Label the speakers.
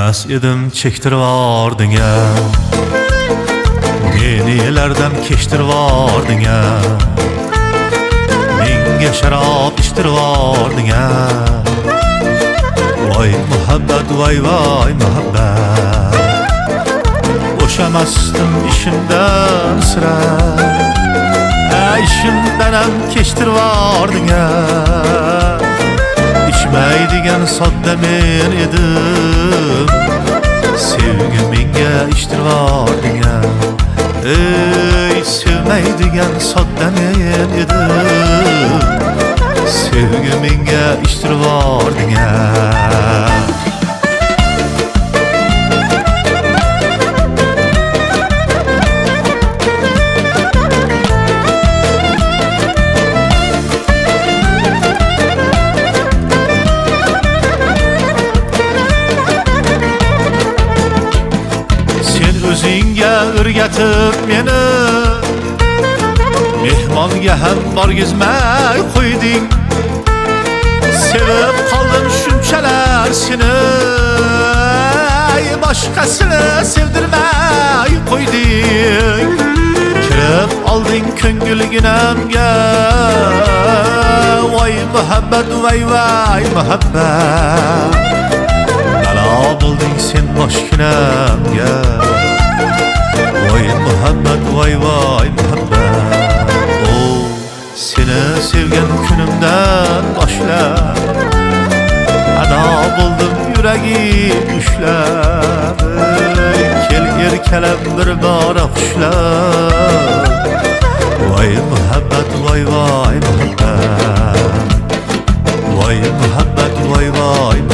Speaker 1: Bilmez edim çektirip ardın ya. Nelerden keştirip ardın ya. Minge şarap içtirip ardın ya. Vay muhabbet vay vay muhabbet. Boşamazdım işimden sıra. İşimden hem keştirip ardın ya. İçmeydigen sodda men edim. Sevgi minge içtirip ardın ya. Ey sevmeydigen sodda men edim. Sevgi minge içtirip ardın ya. Özünge ürgetip meni mehmonga ham borgizmay qo'yding. Sevib qoldim shunchalar seni, boshqasini sevdirmay qo'yding. Kirib olding ko'ngilginamga, voy muhabbat voy voy muhabbat. Balo bo'lding sen boshginamga, vay muhabbet vay vay muhabbet. Oh, seni sevgen günümden başlap ada buldum yüreğim düşlep. Kel erkelem bir bara kuşlap. Vay muhabbet vay vay muhabbet. Vay muhabbet vay vay muhabbet.